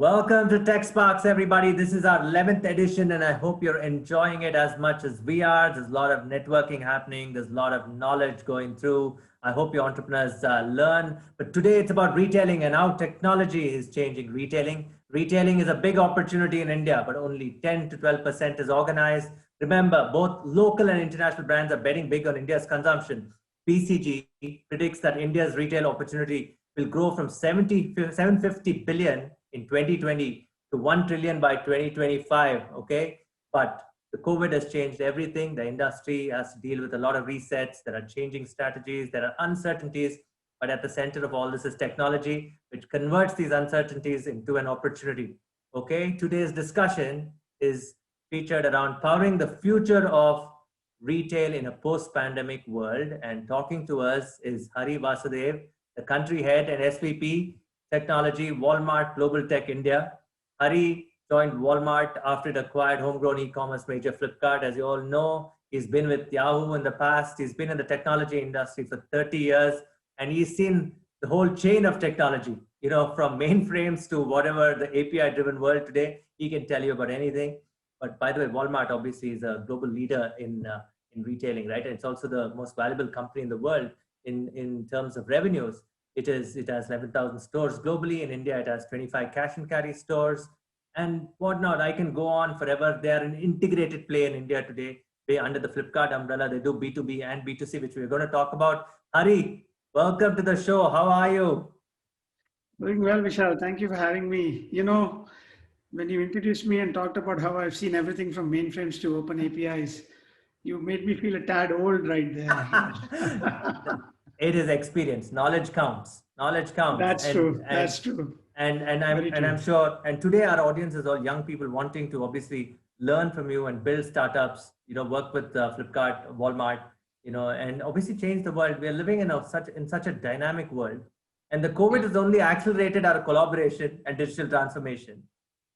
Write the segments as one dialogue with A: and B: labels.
A: Welcome to Tech Sparks, everybody. This is our 11th edition, and I hope you're enjoying it as much as we are. There's a lot of networking happening. There's a lot of knowledge going through. I hope your entrepreneurs learn. But today it's about retailing and how technology is changing retailing. Retailing is a big opportunity in India, but only 10 to 12% is organized. Remember, both local and international brands are betting big on India's consumption. BCG predicts that India's retail opportunity will grow from 750 billion in 2020 to 1 trillion by 2025, okay? But the COVID has changed everything. The industry has to deal with a lot of resets. There are changing strategies, there are uncertainties, but at the center of all this is technology, which converts these uncertainties into an opportunity, okay? Today's discussion is featured around powering the future of retail in a post-pandemic world, and talking to us is Hari Vasudev, the country head and SVP Technology, Walmart Global Tech India. Hari joined Walmart after it acquired homegrown e-commerce major Flipkart. As you all know, he's been with Yahoo in the past. He's been in the technology industry for 30 years, and he's seen the whole chain of technology, you know, from mainframes to whatever the API-driven world today. He can tell you about anything. But by the way, Walmart obviously is a global leader in retailing, right? And it's also the most valuable company in the world in terms of revenues. It has 11,000 stores globally. In India, it has 25 cash and carry stores and whatnot. I can go on forever. They are an integrated play in India today. They under the Flipkart umbrella. They do B2B and B2C, which we're going to talk about. Hari, welcome to the show. How are you?
B: Doing well, Vishal. Thank you for having me. You know, when you introduced me and talked about how I've seen everything from mainframes to open APIs, you made me feel a tad old right there.
A: It is experience. Knowledge counts. Knowledge counts.
B: That's true. That's true.
A: And I'm sure. And today our audience is all young people wanting to obviously learn from you and build startups. You know, work with Flipkart, Walmart. You know, and obviously change the world. We are living in such a dynamic world, and the COVID has only accelerated our collaboration and digital transformation,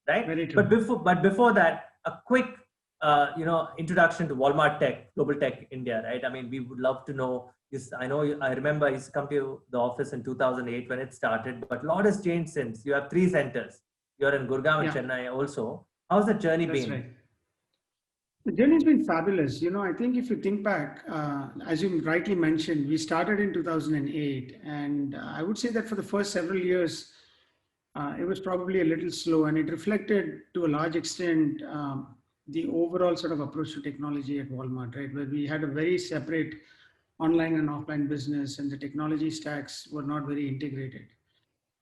A: right?
B: Very true.
A: But before that, a quick introduction to Walmart Tech, Global Tech India, right? I mean, we would love to know. I remember I used to come to the office in 2008 when it started, but a lot has changed since. You have 3 centers. You're in Gurgaon and Chennai also. How's the journey been?
B: Right. The journey's been fabulous. You know, I think if you think back, as you rightly mentioned, we started in 2008. And I would say that for the first several years, it was probably a little slow, and it reflected to a large extent the overall sort of approach to technology at Walmart, right? Where we had a very separate online and offline business, and the technology stacks were not very integrated.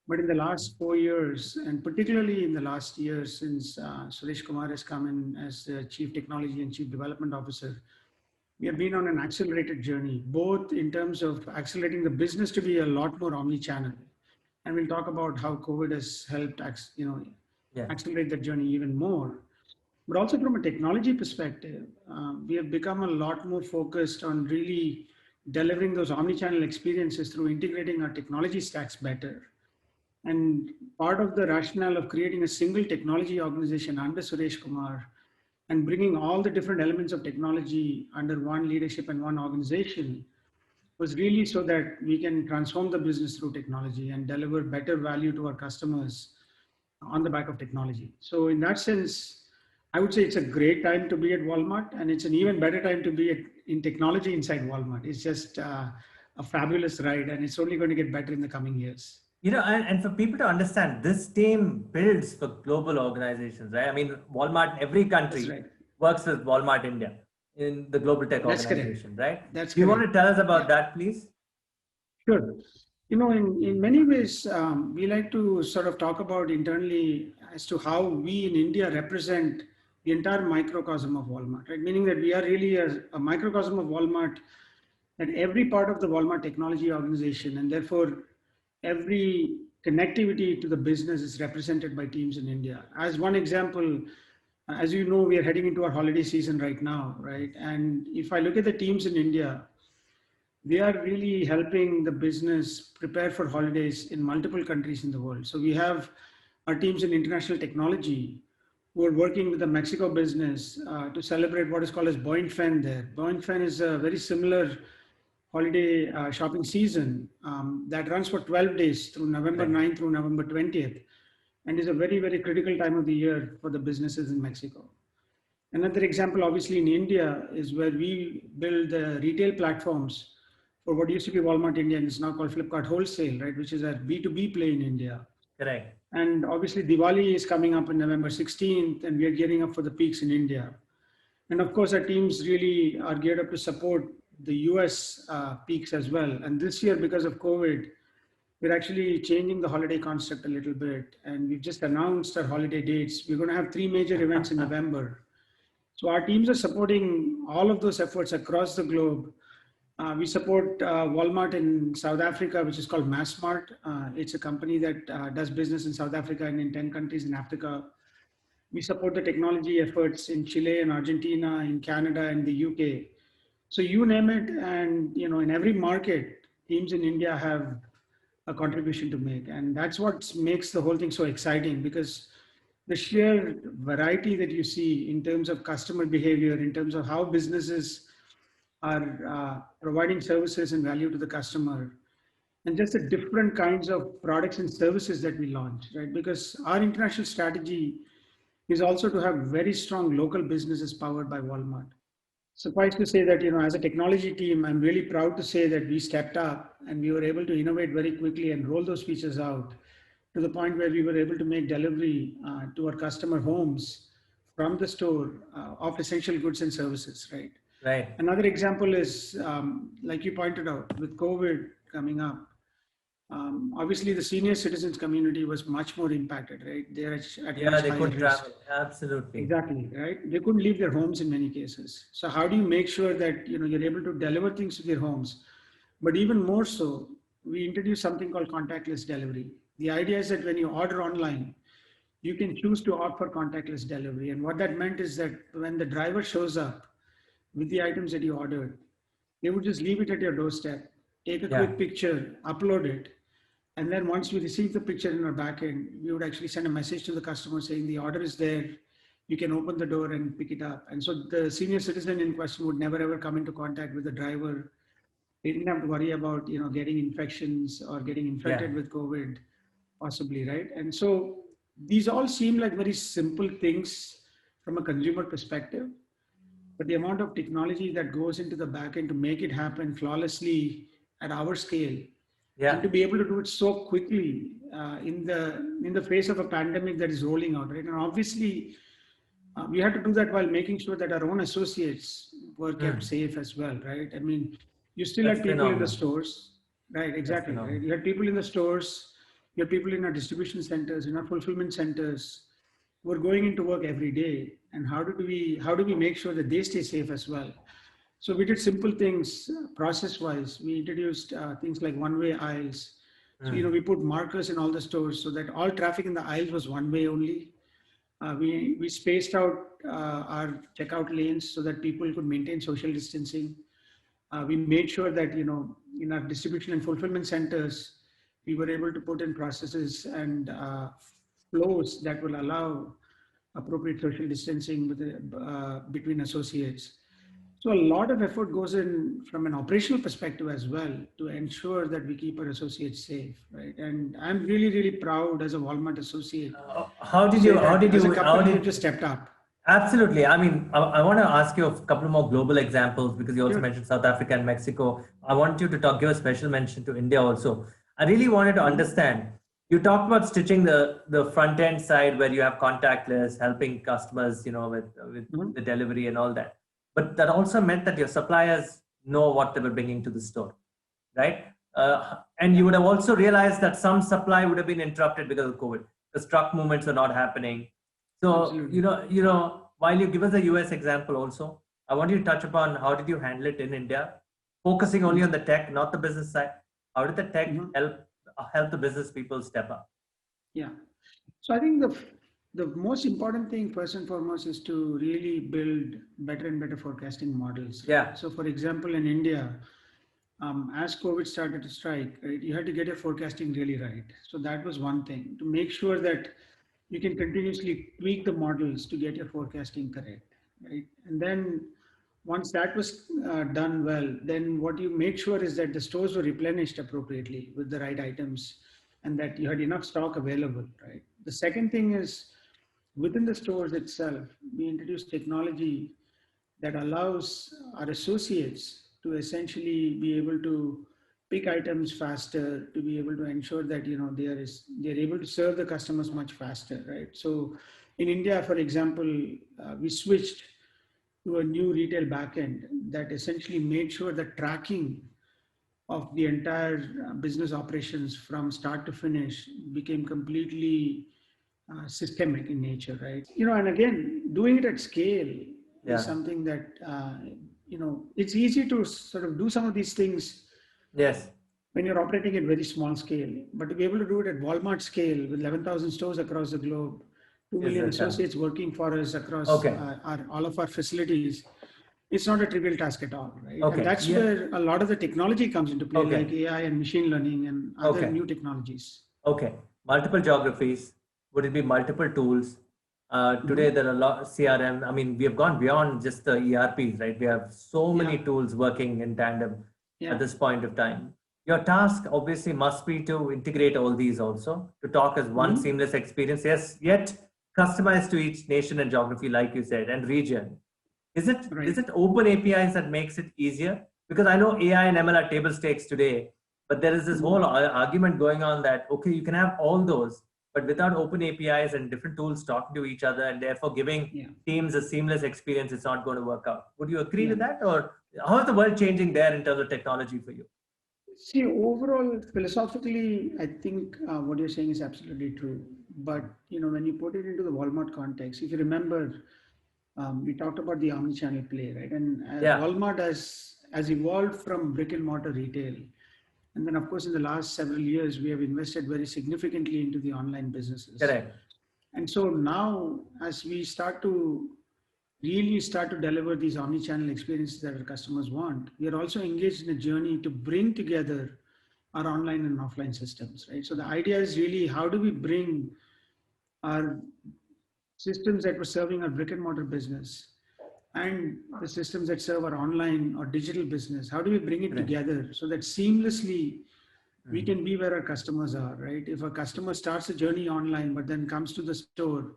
B: But in the last 4 years, and particularly in the last year since Suresh Kumar has come in as the Chief Technology and Chief Development Officer, we have been on an accelerated journey, both in terms of accelerating the business to be a lot more omni-channel. And we'll talk about how COVID has helped accelerate that journey even more. But also from a technology perspective, we have become a lot more focused on really delivering those omni-channel experiences through integrating our technology stacks better. And part of the rationale of creating a single technology organization under Suresh Kumar and bringing all the different elements of technology under one leadership and one organization was really so that we can transform the business through technology and deliver better value to our customers on the back of technology. So in that sense, I would say it's a great time to be at Walmart, and it's an even better time to be in technology inside Walmart. It's just a fabulous ride, and it's only going to get better in the coming years.
A: You know, and for people to understand, this team builds for global organizations, right? I mean, Walmart, every country works with Walmart India in the global tech organization, right?
B: That's
A: Do you want to tell us about that, please?
B: Sure. You know, in many ways, we like to sort of talk about internally as to how we in India represent the entire microcosm of Walmart, right? Meaning that we are really a microcosm of Walmart, that every part of the Walmart technology organization, and therefore every connectivity to the business is represented by teams in India. As one example, as you know, we are heading into our holiday season right now, right? And if I look at the teams in India, they are really helping the business prepare for holidays in multiple countries in the world. So we have our teams in international technology who are working with the Mexico business to celebrate what is called as Boing Fen there. Boing Fen is a very similar holiday shopping season that runs for 12 days through November 9th through November 20th. and is a very, very critical time of the year for the businesses in Mexico. Another example, obviously, in India is where we build the retail platforms for what used to be Walmart India and is now called Flipkart Wholesale, right, which is a B2B play in India.
A: Correct.
B: And obviously, Diwali is coming up on November 16th, and we are gearing up for the peaks in India. And of course, our teams really are geared up to support the US peaks as well. And this year, because of COVID, we're actually changing the holiday concept a little bit. And we've just announced our holiday dates. We're going to have 3 major events in November. So our teams are supporting all of those efforts across the globe. We support Walmart in South Africa, which is called Massmart. It's a company that does business in South Africa and in 10 countries in Africa. We support the technology efforts in Chile and Argentina, in Canada and the UK. So you name it, and in every market, teams in India have a contribution to make, and that's what makes the whole thing so exciting, because the sheer variety that you see in terms of customer behavior, in terms of how businesses are providing services and value to the customer, and just the different kinds of products and services that we launch, right? Because our international strategy is also to have very strong local businesses powered by Walmart. Suffice to say that, as a technology team, I'm really proud to say that we stepped up and we were able to innovate very quickly and roll those features out to the point where we were able to make delivery to our customer homes from the store of essential goods and services, right?
A: Right.
B: Another example is, like you pointed out, with COVID coming up, obviously the senior citizens community was much more impacted, right? They're at
A: Yeah,
B: much
A: they
B: higher
A: could
B: risk.
A: travel. Absolutely.
B: Exactly, right? They couldn't leave their homes in many cases. So how do you make sure that you're able to deliver things to their homes? But even more so, we introduced something called contactless delivery. The idea is that when you order online, you can choose to opt for contactless delivery. And what that meant is that when the driver shows up with the items that you ordered, they would just leave it at your doorstep, take a
A: Yeah.
B: quick picture, upload it, and then once we receive the picture in our backend, we would actually send a message to the customer saying the order is there. You can open the door and pick it up. And so the senior citizen in question would never ever come into contact with the driver. They didn't have to worry about getting infections or getting
A: Yeah.
B: infected with COVID, possibly, right? And so these all seem like very simple things from a consumer perspective, but the amount of technology that goes into the backend to make it happen flawlessly at our scale, and
A: Yeah.
B: to be able to do it so quickly in the face of a pandemic that is rolling out, right? And obviously, we had to do that while making sure that our own associates were kept
A: Hmm.
B: safe as well, right? I mean, you still
A: That's
B: had people in the
A: phenomenal.
B: stores, right?
A: That's
B: Exactly, right?
A: phenomenal.
B: You had people in the stores, you had people in our distribution centers, in our fulfillment centers, who are going into work every day. And how do we make sure that they stay safe as well? So we did simple things process-wise. We introduced things like one-way aisles. So
A: Hmm.
B: we put markers in all the stores so that all traffic in the aisles was one way only. We spaced out our checkout lanes so that people could maintain social distancing. We made sure that in our distribution and fulfillment centers, we were able to put in processes and flows that will allow appropriate social distancing between associates. So a lot of effort goes in from an operational perspective as well to ensure that we keep our associates safe, right? And I'm really, really proud as a Walmart associate
A: How
B: to
A: did
B: say
A: you? How
B: that
A: did
B: as a
A: you? How
B: company, we've
A: did?
B: just stepped up.
A: Absolutely. I mean, I want to ask you a couple more global examples because you also
B: Sure.
A: mentioned South Africa and Mexico. I want you to talk, give a special mention to India also. I really wanted to
B: Mhm.
A: understand. You talked about stitching the front end side where you have contactless, helping customers, with
B: Mhm.
A: the delivery and all that. But that also meant that your suppliers know what they were bringing to the store, right? And you
B: Yeah,
A: would have also realized that some supply would have been interrupted because of COVID. The truck movements were not happening. So,
B: absolutely.
A: while you give us a US example also, I want you to touch upon how did you handle it in India, focusing only on
B: Mhm.
A: the tech, not the business side. How did the tech
B: Mhm.
A: help the business people step up?
B: Yeah. So I think the most important thing first and foremost is to really build better and better forecasting models, right?
A: Yeah,
B: So for example, in India, as COVID started to strike, right, you had to get your forecasting really right. So that was one thing to make sure that you can continuously tweak the models to get your forecasting correct, right? And then once that was done well, then what you made sure is that the stores were replenished appropriately with the right items and that you had enough stock available, right? The second thing is within the stores itself, we introduce technology that allows our associates to essentially be able to pick items faster, to be able to ensure that they're able to serve the customers much faster, right? So in India, for example, we switched to a new retail backend that essentially made sure that tracking of the entire business operations from start to finish became completely systemic in nature, right? And again, doing it at scale is
A: Yeah.
B: something that, it's easy to sort of do some of these things
A: Yes.
B: when you're operating at very small scale. But to be able to do it at Walmart scale with 11,000 stores across the globe, 2
A: Is
B: million
A: the challenge.
B: associates working for us across
A: Okay.
B: all of our facilities, it's not a trivial task at all, right? And
A: Okay.
B: that's
A: Yeah.
B: where a lot of the technology comes into play, like
A: Okay.
B: AI and machine learning and other
A: Okay.
B: new technologies.
A: Okay. Multiple geographies. Would it be multiple tools? Today
B: Mhm.
A: there are a lot CRM. I mean, we have gone beyond just the ERPs, right? We have so
B: Yeah,
A: many tools working in tandem at
B: yeah.
A: this point of time. Your task obviously must be to integrate all these also to talk as one
B: Mhm.
A: seamless experience. Yes, yet customized to each nation and geography, like you said, and region. Is
B: Right.
A: it open APIs that makes it easier? Because I know AI and ML are table stakes today, but there is this whole
B: Mhm.
A: argument going on that okay, you can have all those, but without open APIs and different tools talking to each other and therefore giving
B: Yeah,
A: teams a seamless experience, it's not going to work out. Would you agree
B: yeah.
A: with that, or how is the world changing there in terms of technology for you?
B: See, overall, philosophically, I think what you're saying is absolutely true. But when you put it into the Walmart context, if you remember, we talked about the omni-channel play, right? And
A: Yeah,
B: Walmart has evolved from brick and mortar retail, and then of course in the last several years we have invested very significantly into the online businesses.
A: correct.
B: And so now, as we start to deliver these omni-channel experiences that our customers want, we are also engaged in a journey to bring together our online and offline systems, right? So the idea is really how do we bring our systems that were serving our brick and mortar business and the systems that serve our online or digital business, how do we bring it
A: Correct.
B: together so that seamlessly we
A: Mm,
B: can be where our customers are, right? If a customer starts a journey online but then comes to the store,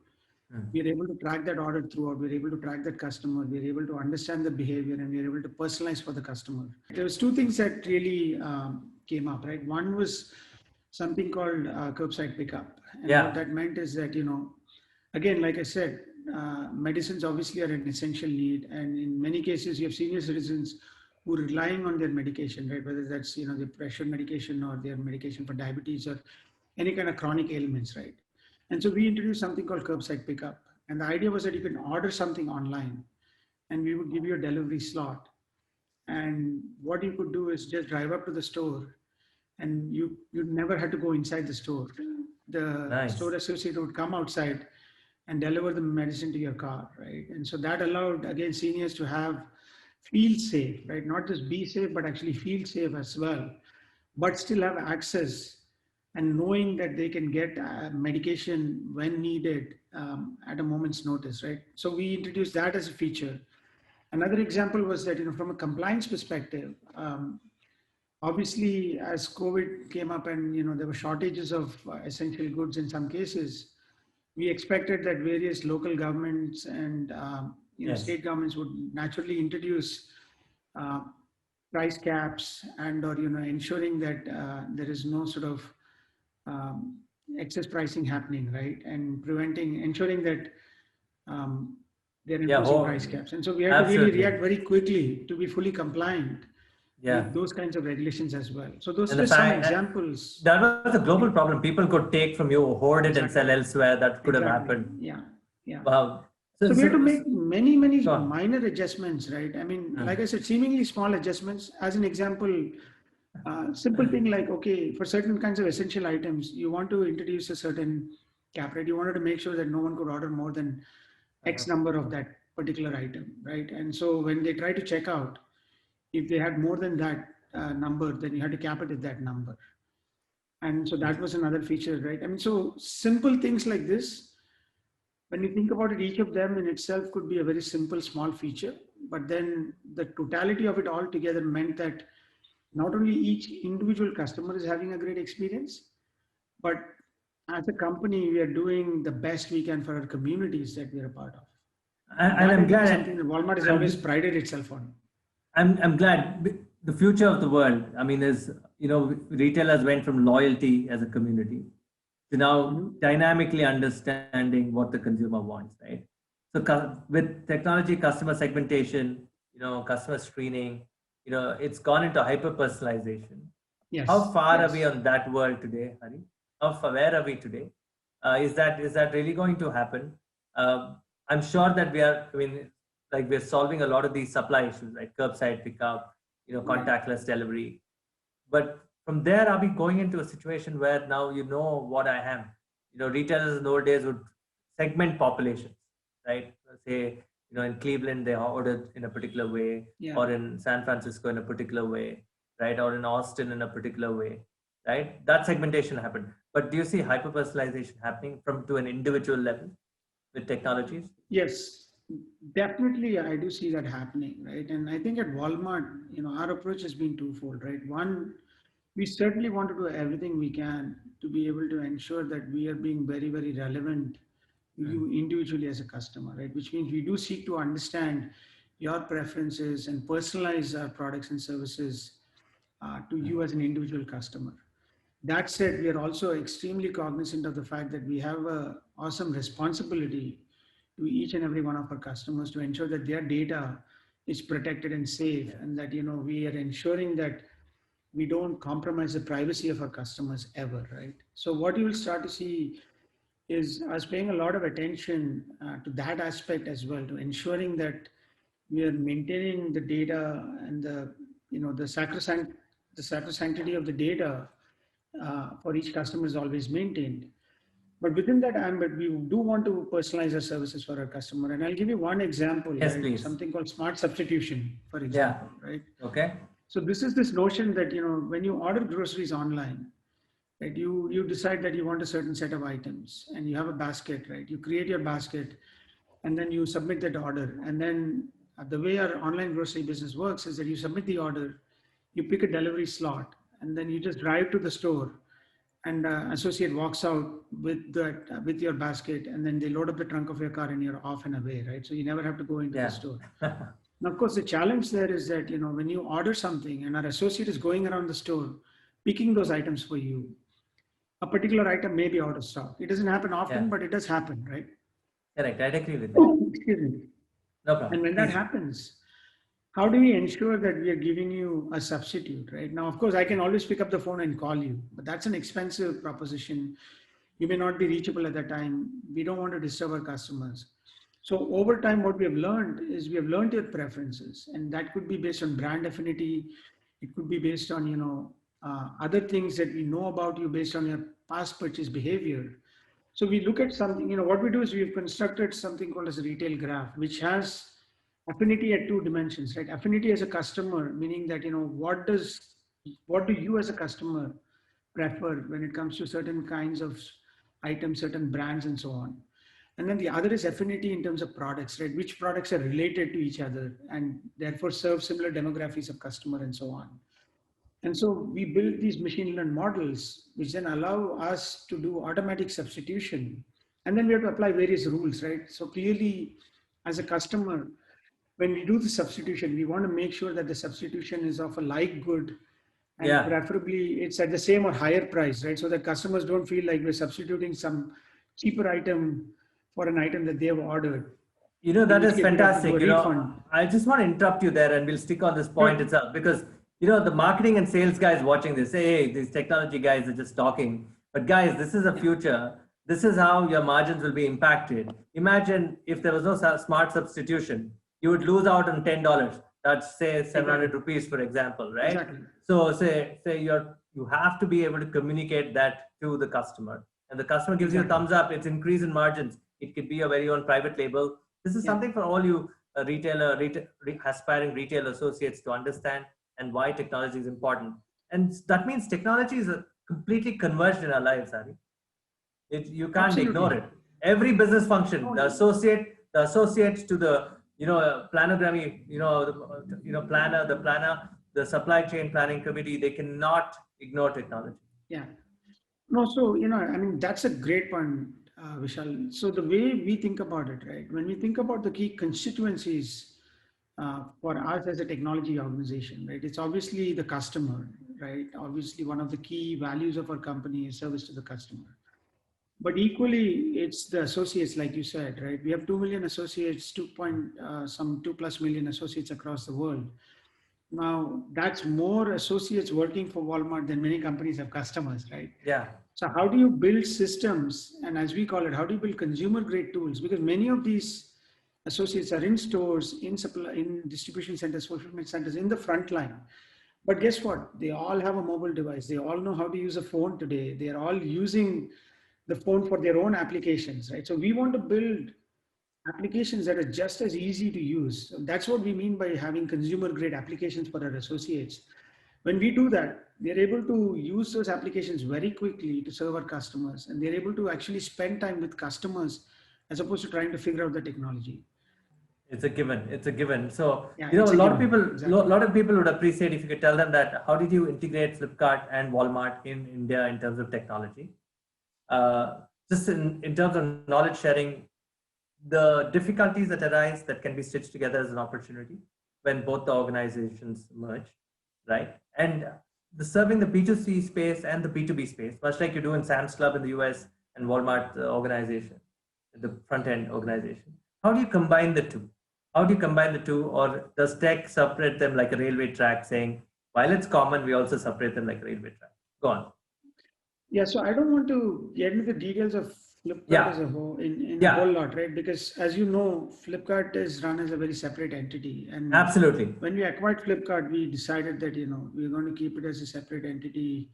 B: we
A: mm,
B: are able to track that order throughout. We're able to track that customer. We're able to understand the behavior and we're able to personalize for the customer. There was two things that really came up, right? One was something called curbside pickup. And what
A: yeah.
B: that meant is that, again, like I said, medicines obviously are an essential need. And in many cases, you have senior citizens who are relying on their medication, right? Whether that's, their pressure medication or their medication for diabetes or any kind of chronic ailments, right? And so we introduced something called curbside pickup. And the idea was that you can order something online and we would give you a delivery slot. And what you could do is just drive up to the store and you never had to go inside the store. The
A: Nice.
B: store associate would come outside and deliver the medicine to your car, right? And so that allowed again seniors to have feel safe, right? Not just be safe, but actually feel safe as well, but still have access and knowing that they can get medication when needed at a moment's notice, right? So we introduced that as a feature. Another example was that, from a compliance perspective, obviously as COVID came up and, there were shortages of essential goods in some cases, we expected that various local governments and,
A: Yes.
B: state governments would naturally introduce uh, price caps and or ensuring that there is no sort of um, excess pricing happening, right? And ensuring that um, they're
A: Yeah.
B: enforcing price caps. And so we had to really
A: Absolutely.
B: react very quickly to be fully compliant
A: Yeah.
B: with those kinds of regulations as well. So those are
A: And the
B: just some
A: fact
B: examples.
A: that was a
B: Yeah,
A: global problem. People could take from you, hoard it, and
B: exactly.
A: sell elsewhere. That could have
B: Exactly.
A: happened.
B: Yeah. Yeah.
A: Wow.
B: So we had to make many, many
A: Go on.
B: minor adjustments, right? I mean, like
A: Mm.
B: I said, seemingly small adjustments. As an example, simple thing like, okay, for certain kinds of essential items, you want to introduce a certain cap rate. You wanted to make sure that no one could order more than X number of that particular item, right? And so when they try to check out, if they had more than that number, then you had to cap it at that number. And so that was another feature, right? I mean, so simple things like this, when you think about it, each of them in itself could be a very simple, small feature. But then the totality of it all together meant that not only each individual customer is having a great experience, but as a company, we are doing the best we can for our communities that we are a part of. And
A: And
B: that
A: I'm
B: I think is
A: glad.
B: something that Walmart has always
A: I'm
B: prided itself on.
A: I'm glad the future of the world. I mean, is retailers went from loyalty as a community to now
B: Mhm.
A: dynamically understanding what the consumer wants, right? So with technology, customer segmentation, customer screening, it's gone into hyper personalization. How
B: Yes,
A: far are we
B: yes.
A: on that world today, Hari? How far, where are we today? Is that really going to happen? I'm sure that we are. I mean, like we're solving a lot of these supply issues, like curbside pickup,
B: Right.
A: contactless delivery. But from there, are we going into a situation where now you know what I am? Retailers nowadays would segment populations, right? Say, in Cleveland they ordered in a particular way,
B: Yeah.
A: or in San Francisco in a particular way, right? Or in Austin in a particular way, right? That segmentation happened. But do you see hyper personalization happening from to an individual level with technologies?
B: Yes, definitely. I do see that happening, right? And I think at Walmart, our approach has been twofold, right? One, we certainly want to do everything we can to be able to ensure that we are being very, very relevant to
A: Mm,
B: you individually as a customer, right? Which means we do seek to understand your preferences and personalize our products and services to
A: mm,
B: you as an individual customer. That said, we are also extremely cognizant of the fact that we have a awesome responsibility to each and every one of our customers to ensure that their data is protected and safe,
A: yeah,
B: and that we are ensuring that we don't compromise the privacy of our customers ever, right? So what you will start to see is us paying a lot of attention to that aspect as well, to ensuring that we are maintaining the data and the sacrosanctity of the data for each customer is always maintained. But within that ambit, we do want to personalize our services for our customer. And I'll give you one example,
A: yes,
B: right?
A: please.
B: Something called smart substitution, for
A: Yeah.
B: example, right?
A: Okay.
B: So this is this notion that when you order groceries online, right, you decide that you want a certain set of items and you have a basket, right? You create your basket and then you submit that order. And then the way our online grocery business works is that you submit the order, you pick a delivery slot, and then you just drive to the store, and associate walks out with that with your basket, and then they load up the trunk of your car and you're off and away, right? So you never have to go into the
A: Yeah.
B: store. Now, of course, the challenge there is that when you order something and our associate is going around the store picking those items for you, a particular item may be out of stock. It doesn't happen
A: Yeah.
B: often, but it does happen, right?
A: Correct. I'd agree with that.
B: Excuse me.
A: No
B: And
A: problem.
B: when that
A: Please.
B: happens, how do we ensure that we are giving you a substitute, right? Now, of course, I can always pick up the phone and call you, but that's an expensive proposition. You may not be reachable at that time. We don't want to disturb our customers. So over time, what we have learned is we have learned your preferences, and that could be based on brand affinity. It could be based on other things that we know about you based on your past purchase behavior. So we look at something. What we do is we've constructed something called as a retail graph, which has affinity at two dimensions, right? Affinity as a customer, meaning that what do you as a customer prefer when it comes to certain kinds of items, certain brands, and so on. And then the other is affinity in terms of products, right? Which products are related to each other and therefore serve similar demographics of customer and so on. And so we build these machine learned models, which then allow us to do automatic substitution. And then we have to apply various rules, right? So clearly, as a customer, when we do the substitution, we want to make sure that the substitution is of a like good, and
A: Yeah.
B: preferably it's at the same or higher price, right? So that customers don't feel like we're substituting some cheaper item for an item that they have ordered, in
A: That
B: which
A: is
B: case we'd have to do
A: fantastic.
B: a refund.
A: I just want to interrupt you there and we'll stick on this point
B: Sure.
A: itself because, the marketing and sales guys watching this say, hey, these technology guys are just talking. But guys, this is a
B: Yeah,
A: future. This is how your margins will be impacted. Imagine if there was no smart substitution, you would lose out on $10. That's say 700
B: exactly.
A: rupees, for example, right?
B: Exactly.
A: So say you have to be able to communicate that to the customer. And the customer gives you a
B: Exactly.
A: thumbs up, it's increase in margins. It could be your very own private label. This is
B: Yeah.
A: something for all you aspiring retail associates to understand and why technology is important. And that means technology is completely converged in our lives, Ari. You can't ignore
B: Absolutely.
A: it. Every business function,
B: Oh,
A: the associates to the planogrammy, planner, the supply chain planning committee, they cannot ignore technology.
B: yeah. No, so, I mean, that's a great point, Vishal. So the way we think about it, right? When we think about the key constituencies for us as a technology organization, right? It's obviously the customer, right? Obviously, one of the key values of our company is service to the customer. But equally, it's the associates, like you said, right? We have 2 million associates, some 2+ million associates across the world. Now, that's more associates working for Walmart than many companies have customers, right?
A: Yeah.
B: So how do you build systems, and as we call it, how do you build consumer grade tools? Because many of these associates are in stores, in supply, in distribution centers, fulfillment centers, in the front line. But guess what? They all have a mobile device. They all know how to use a phone today. They are all using the phone for their own applications, right? So we want to build applications that are just as easy to use. So that's what we mean by having consumer grade applications for our associates. When we do that, they're able to use those applications very quickly to serve our customers, and they're able to actually spend time with customers as opposed to trying to figure out the technology.
A: It's a given. It's a given. So,
B: Yeah,
A: a
B: it's a
A: lot of
B: given.
A: people,
B: Exactly.
A: lot of people would appreciate if you could tell them that how did you integrate Flipkart and Walmart in India in terms of technology? Just in terms of knowledge sharing, the difficulties that arise that can be stitched together as an opportunity when both the organizations merge, right? And the serving the B2C space and the B2B space, much like you do in Sam's Club in the US and Walmart organization, the front end organization. How do you combine the two? How do you combine the two? Or does tech separate them like a railway track, saying, while it's common, we also separate them like a railway track? Go on.
B: Yeah, so I don't want to get into the details of Flipkart as
A: Yeah.
B: a whole in a whole
A: Yeah.
B: lot, right? Because as you know, Flipkart is run as a very separate entity. And
A: Absolutely.
B: when we acquired Flipkart, we decided that, we're going to keep it as a separate entity,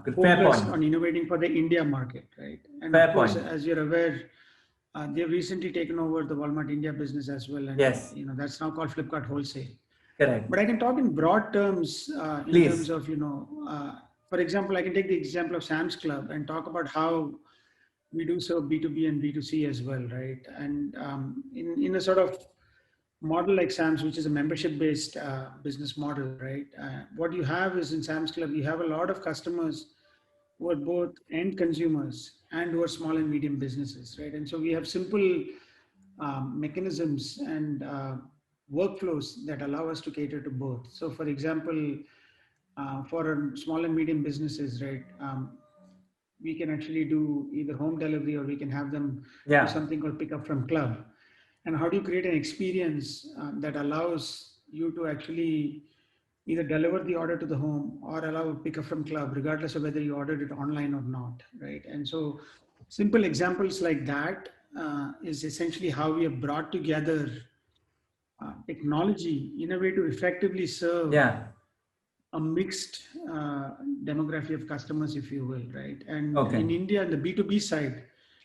A: Good. Fair
B: focused
A: point.
B: on innovating for the India market, right? And of
A: Fair
B: course,
A: point.
B: as you're aware, they've recently taken over the Walmart India business as well, and
A: Yes.
B: that's now called Flipkart Wholesale.
A: Correct.
B: But I can talk in broad terms, in terms
A: Please.
B: of, for example, I can take the example of Sam's Club and talk about how we do serve B2B and B2C as well, right? And in a sort of model like Sam's, which is a membership-based business model, right? What you have is in Sam's Club, you have a lot of customers who are both end consumers and who are small and medium businesses, right? And so we have simple mechanisms and workflows that allow us to cater to both. So, for example, for small and medium businesses, right, we can actually do either home delivery or we can have them do
A: Yeah.
B: something called pick up from club. And how do you create an experience that allows you to actually either deliver the order to the home or allow a pick up from club, regardless of whether you ordered it online or not, right? And so, simple examples like that is essentially how we have brought together technology in a way to effectively serve
A: Yeah.
B: a mixed demography of customers, if you will, right? And
A: Okay.
B: in India, on the B2B side,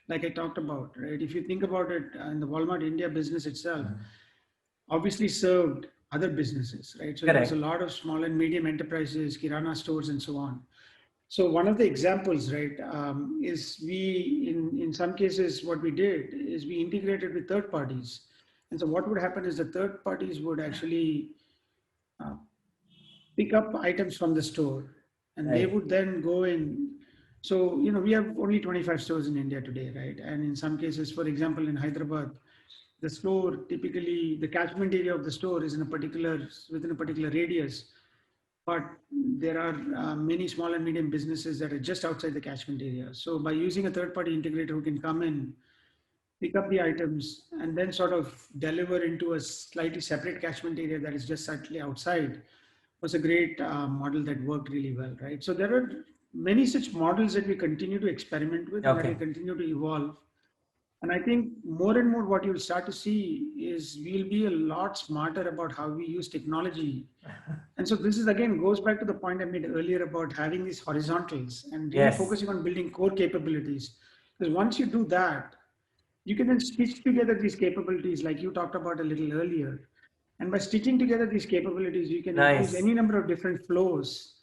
B: like I talked about, right? If you think about it, in the Walmart India business itself, obviously served other businesses, right? So there was a
A: Correct.
B: lot of small and medium enterprises, kirana stores, and so on. So one of the examples, right, is we in some cases what we did is we integrated with third parties, and so what would happen is the third parties would actually uh, pick up items from the store, and they
A: Right.
B: would then go in. So we have only 25 stores in India today, right? And in some cases, for example, in Hyderabad, the store typically the catchment area of the store is within a particular radius, but there are many small and medium businesses that are just outside the catchment area. So by using a third party integrator who can come in, pick up the items, and then sort of deliver into a slightly separate catchment area that is just slightly outside, was a great model that worked really well, right? So there are many such models that we continue to experiment with and that
A: Okay.
B: will continue to evolve. And I think more and more what you'll start to see is we'll be a lot smarter about how we use technology. And so this is again goes back to the point I made earlier about having these horizontals and really
A: Yes.
B: focusing on building core capabilities. Because once you do that, you can then stitch together these capabilities like you talked about a little earlier. And by stitching together these capabilities, you can introduce
A: Nice.
B: any number of different flows,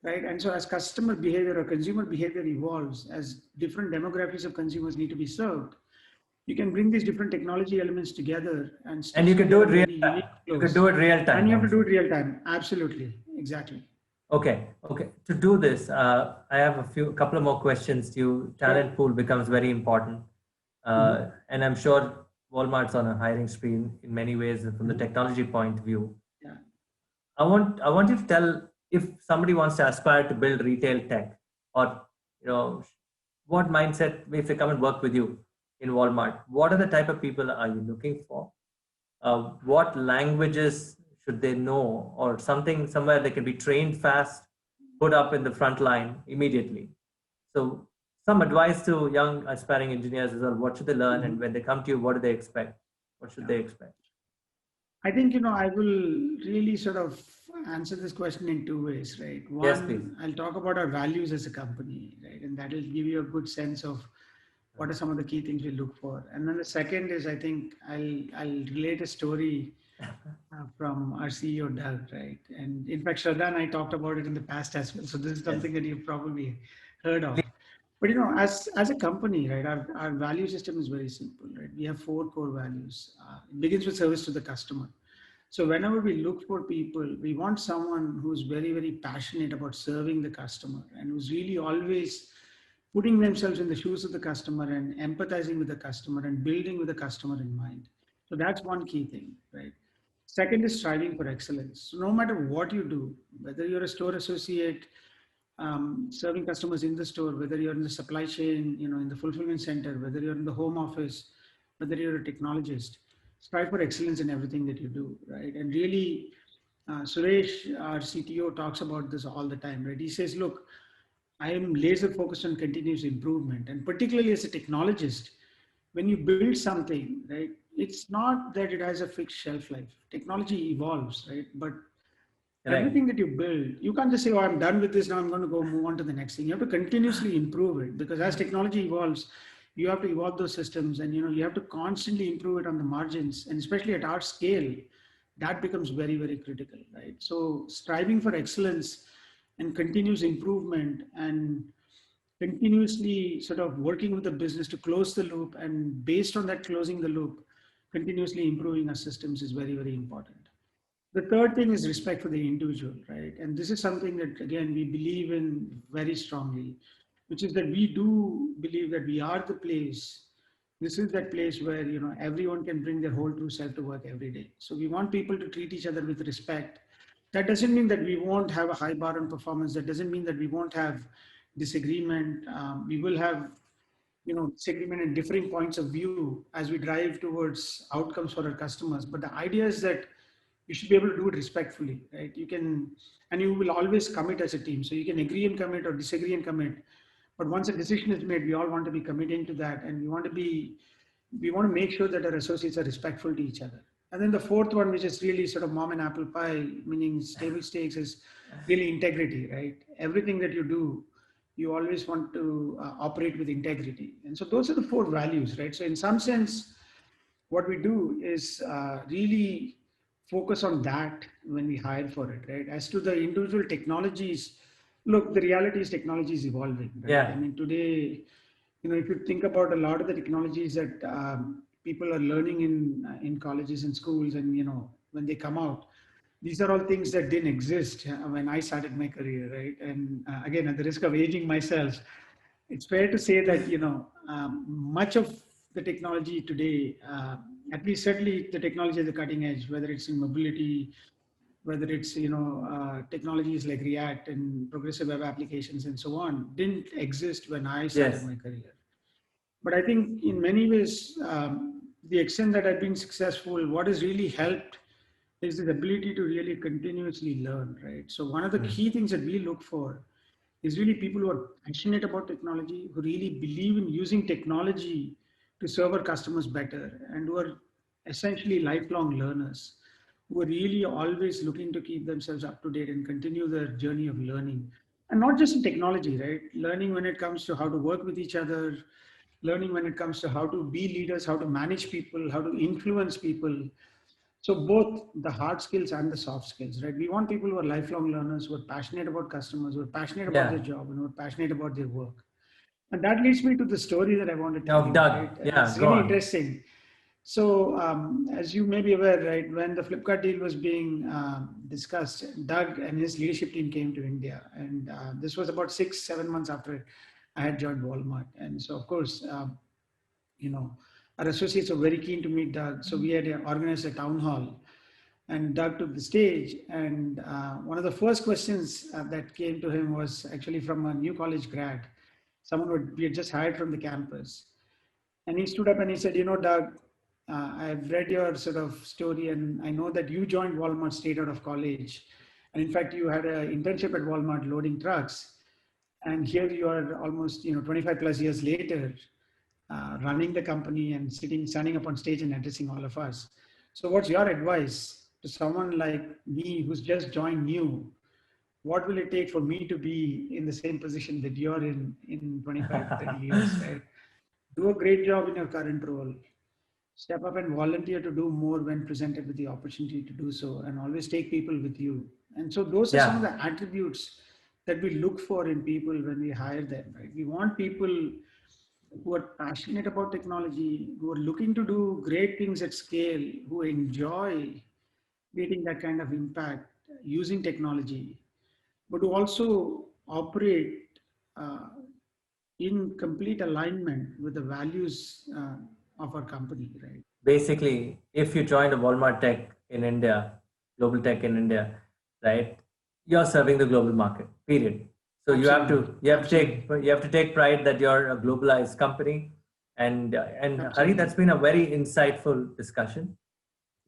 B: right? And so as customer behavior or consumer behavior evolves, as different demographics of consumers need to be served, you can bring these different technology elements together and
A: And you
B: stitch
A: can do
B: together
A: it real
B: very
A: time.
B: unique
A: You can
B: flows.
A: do it real
B: And
A: time
B: you have to do
A: also.
B: it real time. Absolutely. Exactly.
A: Okay, okay. To do this, I have a couple of more questions. You
B: Sure.
A: talent pool becomes very important,
B: Mhm.
A: and I'm sure Walmart's on a hiring spree in many ways from the
B: Mhm.
A: technology point of view.
B: Yeah.
A: I want you to tell if somebody wants to aspire to build retail tech, or you know, what mindset if they come and work with you in Walmart. What are the type of people are you looking for? What languages should they know, or something somewhere they can be trained fast, put up in the front line immediately? So some advice to young aspiring engineers is, well, what should they learn, and
B: Mhm.
A: when they come to you, what do they expect? What should
B: Yeah.
A: they expect?
B: I think, I will really sort of answer this question in two ways, right?
A: Yes, please.
B: One, I'll talk about our values as a company, right? And that'll give you a good sense of what are some of the key things we look for. And then the second is, I think I'll relate a story from our CEO, Doug, right? And in fact, Shraddha and I talked about it in the past as well. So this is
A: Yes.
B: something that you've probably heard of.
A: Please.
B: But as a company, right, our value system is very simple, right? We have four core values. It begins with service to the customer. So whenever we look for people, we want someone who's very, very passionate about serving the customer and who's really always putting themselves in the shoes of the customer and empathizing with the customer and building with the customer in mind. So that's one key thing, right? Second is striving for excellence. So no matter what you do, whether you're a store associate, serving customers in the store, whether you're in the supply chain, in the fulfillment center, whether you're in the home office, whether you're a technologist, strive for excellence in everything that you do, right? And really, Suresh, our CTO, talks about this all the time, right? He says, look, I am laser focused on continuous improvement, and particularly as a technologist, when you build something, right, it's not that it has a fixed shelf life. Technology evolves, right? But
A: Right.
B: everything that you build, you can't just say, oh, I'm done with this, now I'm going to go move on to the next thing. You have to continuously improve it, because as technology evolves, you have to evolve those systems, and you have to constantly improve it on the margins, and especially at our scale, that becomes very, very critical, right? So striving for excellence and continuous improvement and continuously sort of working with the business to close the loop, and based on that closing the loop, continuously improving our systems is very, very important. The third thing is respect for the individual, right? And this is something that, again, we believe in very strongly, which is that we do believe that we are the place. This is that place where, everyone can bring their whole true self to work every day. So we want people to treat each other with respect. That doesn't mean that we won't have a high bar on performance. That doesn't mean that we won't have disagreement. We will have, disagreement and differing points of view as we drive towards outcomes for our customers. But the idea is that you should be able to do it respectfully, right? You can, and you will always commit as a team. So you can agree and commit or disagree and commit. But once a decision is made, we all want to be committing to that, and we want to make sure that our associates are respectful to each other. And then the fourth one, which is really sort of mom and apple pie, meaning stable stakes, is really integrity, right? Everything that you do, you always want to operate with integrity. And so those are the four values, right? So in some sense, what we do is really focus on that when we hire for it, right? As to the individual technologies, look, the reality is technology is evolving, right? I
A: Yeah.
B: mean, today, if you think about a lot of the technologies that people are learning in colleges and schools, and when they come out, these are all things that didn't exist when I started my career, right? And again, at the risk of aging myself, it's fair to say that much of the technology today, at least certainly the technology at the cutting edge, whether it's in mobility, whether it's technologies like React and progressive web applications and so on, didn't exist when I started
A: Yes.
B: my career. But I think in many ways, the extent that I've been successful, what has really helped is the ability to really continuously learn, right? So one of the
A: Mm.
B: key things that we look for is really people who are passionate about technology, who really believe in using technology to serve our customers better, and who are essentially lifelong learners, who are really always looking to keep themselves up to date and continue their journey of learning. And not just in technology, right? Learning when it comes to how to work with each other, learning when it comes to how to be leaders, how to manage people, how to influence people. So both the hard skills and the soft skills, right? We want people who are lifelong learners, who are passionate about customers, who are passionate about their
A: Yeah.
B: job, and who are passionate about their work. And that leads me to the story that I want to tell
A: Of
B: you,
A: Doug.
B: right?
A: Yeah.
B: It's
A: Go
B: really
A: on.
B: interesting. So, as you may be aware, right, when the Flipkart deal was being discussed, Doug and his leadership team came to India, and this was about 6, 7 months after I had joined Walmart. And so, of course, you know, our associates were very keen to meet Doug. So we had organized a town hall, and Doug took the stage. And one of the first questions that came to him was actually from a new college grad, someone who we had just hired from the campus. And he stood up and he said, you know, Doug, I've read your sort of story, and I know that you joined Walmart straight out of college. And in fact, you had an internship at Walmart loading trucks. And here you are almost, 25 plus years later, running the company and standing up on stage and addressing all of us. So what's your advice to someone like me who's just joined new? What will it take for me to be in the same position that you're in 25 to 30 years, right? Do a great job in your current role. Step up and volunteer to do more when presented with the opportunity to do so, and always take people with you. And so those are some of
A: Yeah,
B: the attributes that we look for in people when we hire them, right? We want people who are passionate about technology, who are looking to do great things at scale, who enjoy creating that kind of impact using technology, but who also operate uh, in complete alignment with the values of our company, right?
A: basically, if you join a Walmart Tech in India, Global Tech in India, right, you're serving the global market. Period. So
B: Absolutely,
A: you have to take pride that you're a globalized company. And Hari,
B: absolutely.
A: that's been a very insightful discussion.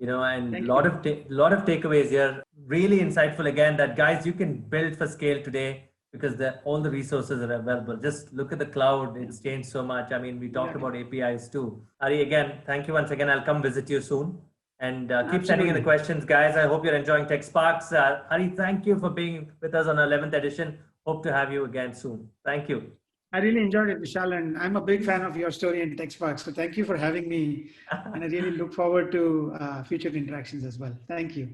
A: And
B: Thank you.
A: lot of takeaways here, really insightful. Again, that guys, you can build for scale today because all the resources are available. Just look at the cloud, it's changed so much. I mean, we talked
B: Exactly.
A: about APIs too. Ari, again, thank you once again. I'll come visit you soon. And keep sending in the
B: Absolutely.
A: questions, guys. I hope you're enjoying Tech Sparks. Hari, thank you for being with us on 11th edition. Hope to have you again soon. Thank you.
B: I really enjoyed it, Vishal, and I'm a big fan of your story and TechSpark. So thank you for having me, and I really look forward to future interactions as well. Thank you.